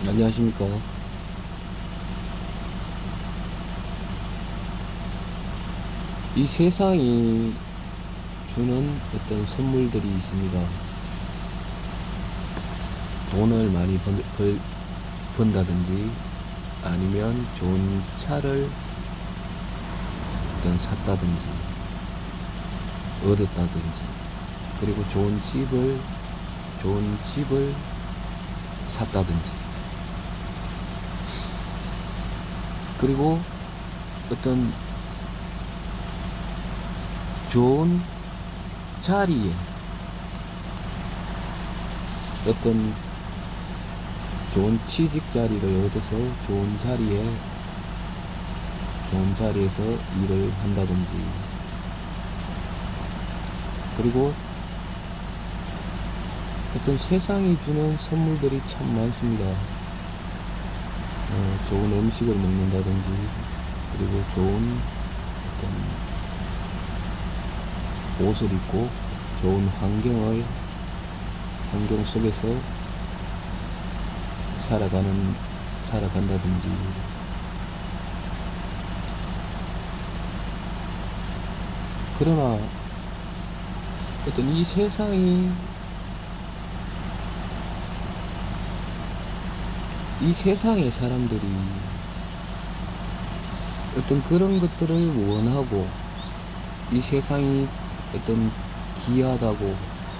안녕하십니까. 이 세상이 주는 어떤 선물들이 있습니다. 돈을 많이 번다든지 아니면 좋은 차를 어떤 샀다든지 얻었다든지, 그리고 좋은 집을 샀다든지, 그리고 어떤 좋은 자리에, 어떤 좋은 취직 자리를 얻어서 좋은 자리에서 일을 한다든지, 그리고 어떤 세상이 주는 선물들이 참 많습니다. 좋은 음식을 먹는다든지, 그리고 좋은 어떤 옷을 입고 좋은 환경 속에서 살아간다든지, 그러나 어떤 이 세상의 사람들이 어떤 그런 것들을 원하고, 이 세상이 어떤 귀하다고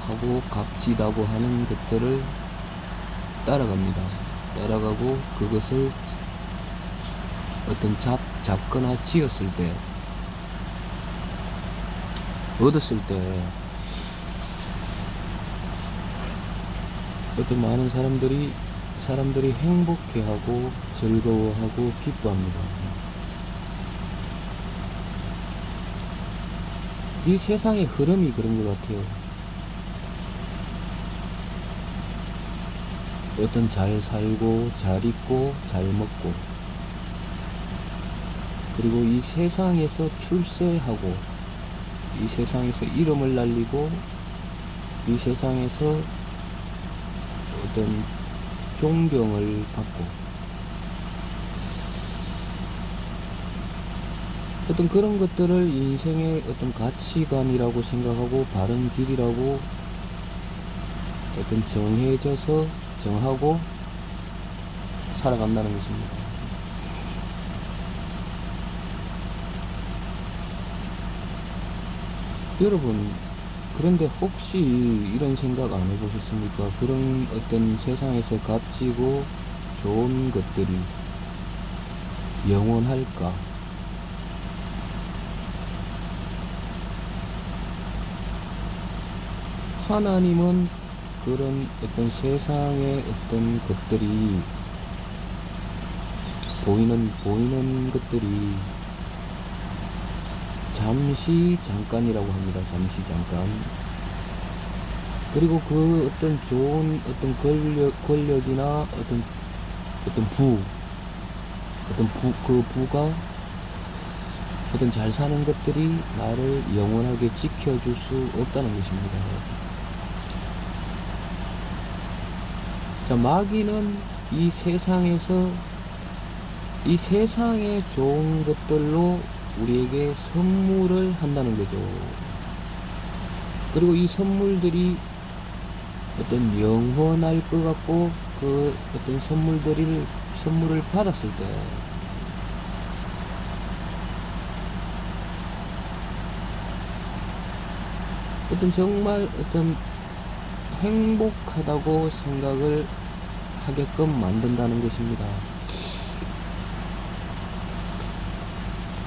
하고 값지다고 하는 것들을 따라가고, 그것을 어떤 잡거나 얻었을 때 어떤 많은 사람들이 행복해하고 즐거워하고 기뻐합니다. 이 세상의 흐름이 그런 것 같아요. 어떤 잘 살고 잘 입고 잘 먹고, 그리고 이 세상에서 출세하고, 이 세상에서 이름을 날리고, 이 세상에서 어떤 존경을 받고, 어떤 그런 것들을 인생의 어떤 가치관이라고 생각하고 바른 길이라고 어떤 정하고 살아간다는 것입니다. 여러분, 그런데 혹시 이런 생각 안 해보셨습니까? 그런 어떤 세상에서 값지고 좋은 것들이 영원할까? 하나님은 그런 어떤 세상의 어떤 것들이, 보이는 것들이 잠시 잠깐이라고 합니다. 잠시 잠깐. 그리고 그 어떤 좋은 어떤 권력이나 그 부가 어떤 잘 사는 것들이 나를 영원하게 지켜줄 수 없다는 것입니다. 자, 마귀는 이 세상의 좋은 것들로 우리에게 선물을 한다는 거죠. 그리고 이 선물들이 어떤 영원할 것 같고, 그 어떤 선물을 받았을 때 어떤 정말 어떤 행복하다고 생각을 하게끔 만든다는 것입니다.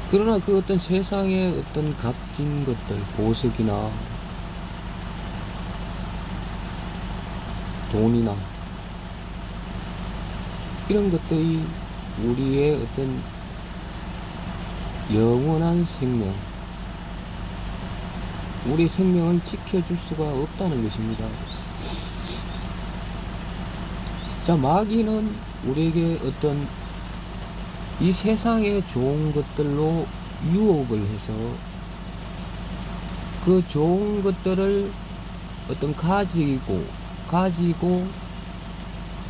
그러나 그 어떤 세상의 어떤 값진 것들, 보석이나 돈이나 이런 것들이 우리의 어떤 영원한 생명, 우리 생명을 지켜줄 수가 없다는 것입니다. 자, 마귀는 우리에게 어떤 이 세상의 좋은 것들로 유혹을 해서 그 좋은 것들을 어떤 가지고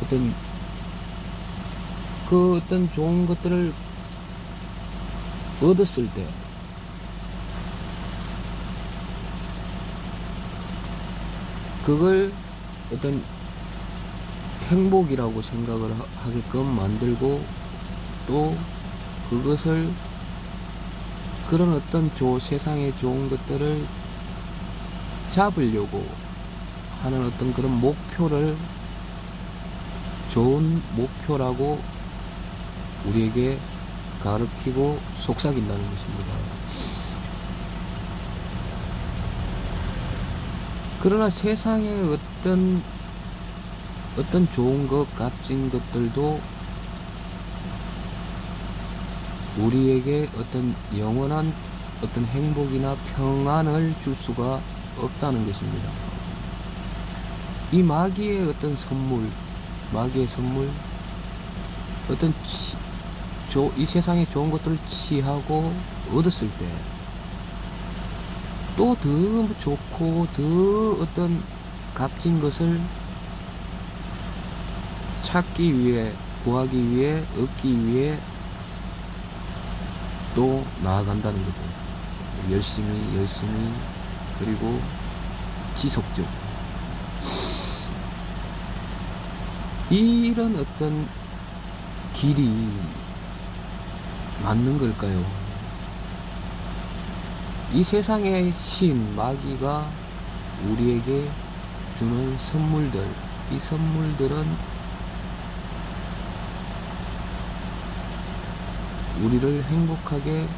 어떤 그 어떤 좋은 것들을 얻었을 때 그걸 어떤 행복이라고 생각을 하게끔 만들고, 또 그것을, 그런 어떤 세상에 좋은 것들을 잡으려고 하는 어떤 그런 목표를 좋은 목표라고 우리에게 가르치고 속삭인다는 것입니다. 그러나 세상의 어떤 좋은 것, 값진 것들도 우리에게 어떤 영원한 어떤 행복이나 평안을 줄 수가 없다는 것입니다. 이 마귀의 어떤 선물, 마귀의 선물, 어떤 이 세상의 좋은 것들을 취하고 얻었을 때 또 더 좋고 더 어떤 값진 것을 찾기 위해, 구하기 위해, 얻기 위해 또 나아간다는 거죠. 열심히, 그리고 지속적. 이런 어떤 길이 맞는 걸까요? 이 세상의 신, 마귀가 우리에게 주는 선물들, 이 선물들은 우리를 행복하게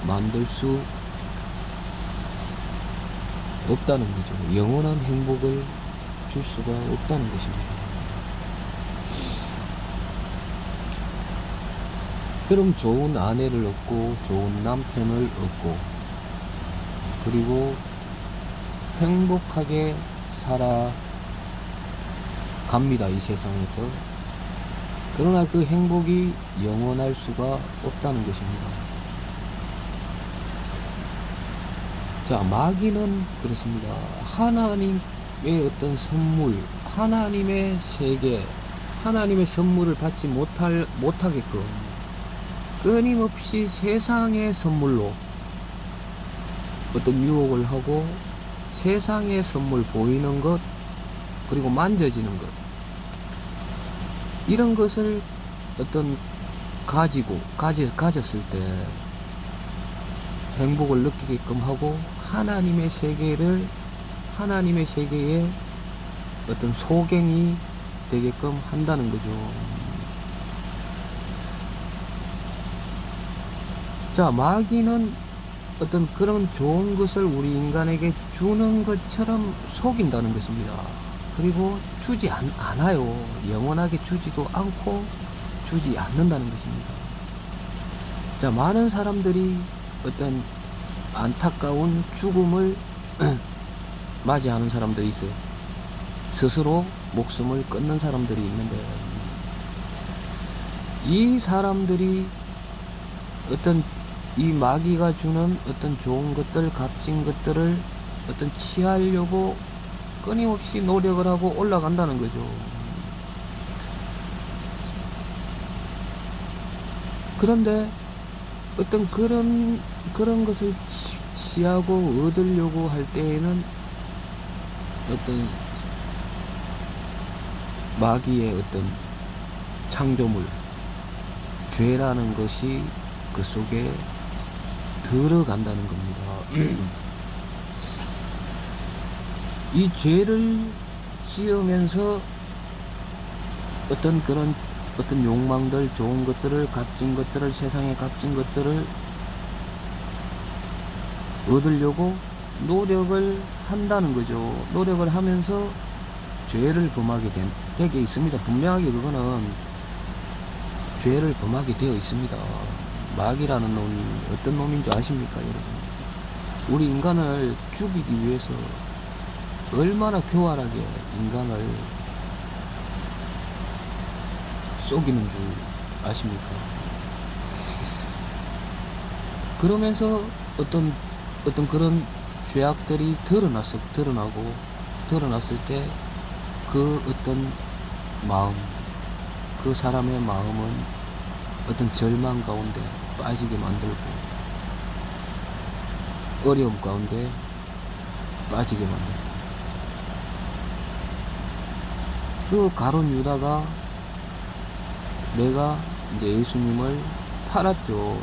만들 수 없다는 거죠. 영원한 행복을 줄 수가 없다는 것입니다. 그럼 좋은 아내를 얻고 좋은 남편을 얻고 그리고 행복하게 살아갑니다, 이 세상에서. 그러나 그 행복이 영원할 수가 없다는 것입니다. 자, 마귀는 그렇습니다. 하나님의 어떤 선물, 하나님의 세계, 하나님의 선물을 받지 못하게끔 끊임없이 세상의 선물로 어떤 유혹을 하고, 세상의 선물, 보이는 것, 그리고 만져지는 것, 이런 것을 어떤 가졌을 때 행복을 느끼게끔 하고, 하나님의 세계에 어떤 소경이 되게끔 한다는 거죠. 자, 마귀는 어떤 그런 좋은 것을 우리 인간에게 주는 것처럼 속인다는 것입니다. 그리고 주지 않아요. 영원하게 주지도 않고 주지 않는다는 것입니다. 자, 많은 사람들이 어떤 안타까운 죽음을 맞이하는 사람들이 있어요. 스스로 목숨을 끊는 사람들이 있는데, 이 사람들이 어떤 이 마귀가 주는 어떤 좋은 것들, 값진 것들을 어떤 취하려고 끊임없이 노력을 하고 올라간다는 거죠. 그런데 어떤 그런 것을 취하고 얻으려고 할 때에는 어떤 마귀의 어떤 창조물, 죄라는 것이 그 속에 들어간다는 겁니다. 이 죄를 지으면서 어떤 그런 어떤 욕망들, 좋은 것들을, 값진 것들을, 세상의 값진 것들을 얻으려고 노력을 한다는 거죠. 노력을 하면서 죄를 범하게 되게 있습니다. 분명하게 그거는 죄를 범하게 되어 있습니다. 마귀라는 놈이 어떤 놈인 줄 아십니까, 여러분? 우리 인간을 죽이기 위해서 얼마나 교활하게 인간을 속이는 줄 아십니까? 그러면서 어떤 그런 죄악들이 드러났을 때 그 어떤 마음, 그 사람의 마음은 어떤 절망 가운데 빠지게 만들고 어려움 가운데 빠지게 만들고 그 가룟 유다가 내가 이제 예수님을 팔았죠.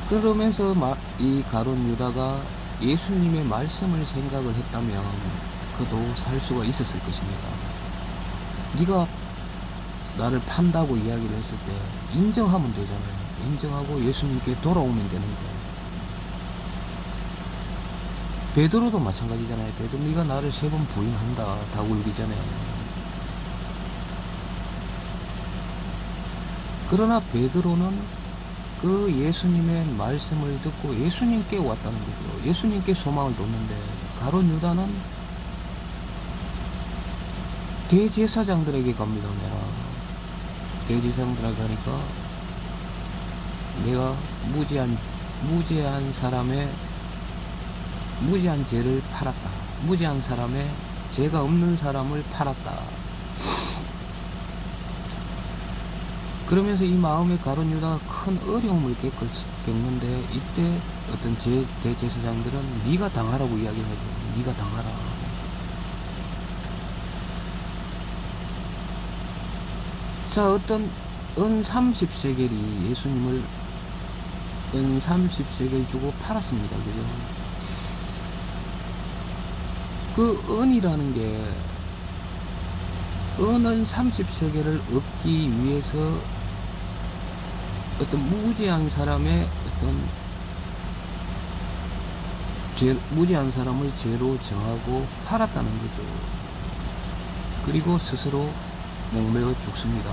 그러면서 이 가룟 유다가 예수님의 말씀을 생각을 했다면 그도 살 수가 있었을 것입니다. 네가 나를 판다고 이야기를 했을 때 인정하면 되잖아요. 인정하고 예수님께 돌아오면 되는데, 베드로도 마찬가지잖아요. 베드로 네가 나를 3번 부인한다 다 울기 전에. 그러나 베드로는 그 예수님의 말씀을 듣고 예수님께 왔다는 거죠. 예수님께 소망을 뒀는데, 가룟 유다는 대제사장들에게 갑니다. 내가 대제사장들에게 가니까 내가 무죄한 사람의 무죄한 죄를 팔았다. 무죄한 사람의 죄가 없는 사람을 팔았다. 그러면서 이 마음에 가룟 유다가 큰 어려움을 겪는데, 이때 어떤 대제사장들은 네가 당하라고 이야기를 하죠. 네가 당하라. 자, 어떤 은 30세겔이 예수님을 은 30세겔 주고 팔았습니다. 그죠? 그 은이라는 게, 은은 30세겔을 얻기 위해서 어떤 무죄한 사람의 무죄한 사람을 죄로 정하고 팔았다는 거죠. 그리고 스스로 목매어 죽습니다.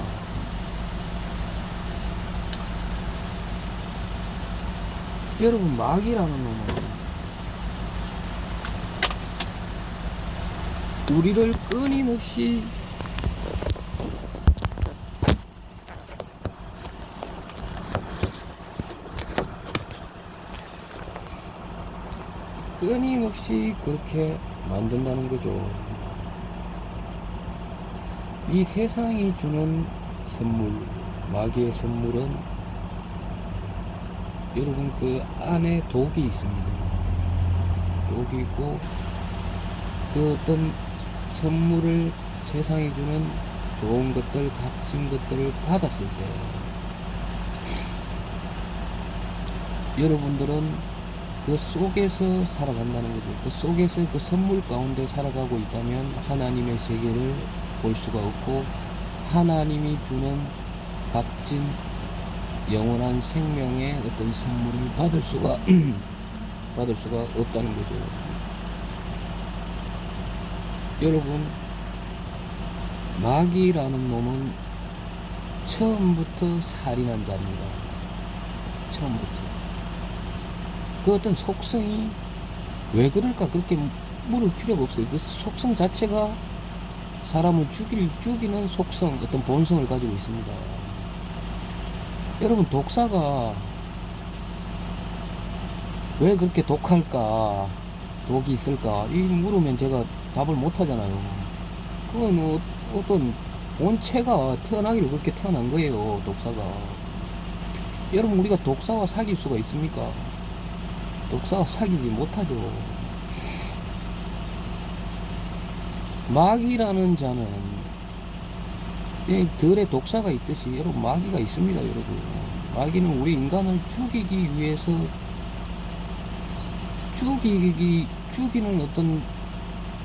여러분, 마귀라는 놈은 우리를 끊임없이 그렇게 만든다는 거죠. 이 세상이 주는 선물, 마귀의 선물은 여러분 그 안에 독이 있습니다. 독이 있고, 그 어떤 선물을, 세상이 주는 좋은 것들, 값진 것들을 받았을 때 여러분들은 그 속에서 살아간다는 거죠. 그 속에서 그 선물 가운데 살아가고 있다면 하나님의 세계를 볼 수가 없고, 하나님이 주는 값진 영원한 생명의 어떤 선물을 받을 수가 없다는 거죠. 여러분, 마귀라는 놈은 처음부터 살인한 자입니다. 처음부터. 그 어떤 속성이 왜 그럴까 그렇게 물을 필요가 없어요. 그 속성 자체가 사람을 죽이는 속성, 어떤 본성을 가지고 있습니다. 여러분, 독사가 왜 그렇게 독할까, 독이 있을까, 이 물으면 제가 답을 못 하잖아요. 그건 어떤 본체가 태어나기를 그렇게 태어난 거예요, 독사가. 여러분, 우리가 독사와 사귈 수가 있습니까? 독사와 사귀지 못하죠. 마귀라는 자는 들에 독사가 있듯이 여러분 마귀가 있습니다. 여러분, 마귀는 우리 인간을 죽이기 위해서 죽이는 어떤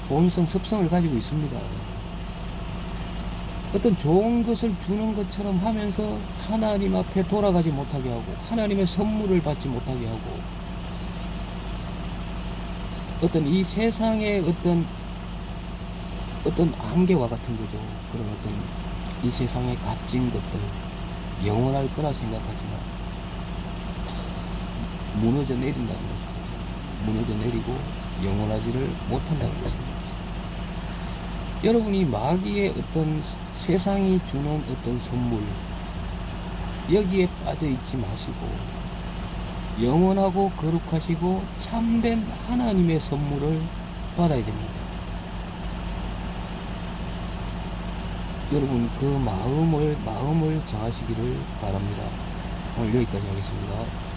본성, 습성을 가지고 있습니다. 어떤 좋은 것을 주는 것처럼 하면서 하나님 앞에 돌아가지 못하게 하고, 하나님의 선물을 받지 못하게 하고, 어떤 이 세상의 어떤 안개와 같은 거죠. 그런 어떤 이 세상의 값진 것들, 영원할 거라 생각하지만 무너져 내린다는 거죠. 무너져 내리고 영원하지를 못한다는 것입니다. 여러분이 마귀의 어떤 세상이 주는 어떤 선물, 여기에 빠져 있지 마시고 영원하고 거룩하시고 참된 하나님의 선물을 받아야 됩니다. 여러분 그 마음을 정하시기를 바랍니다. 오늘 여기까지 하겠습니다.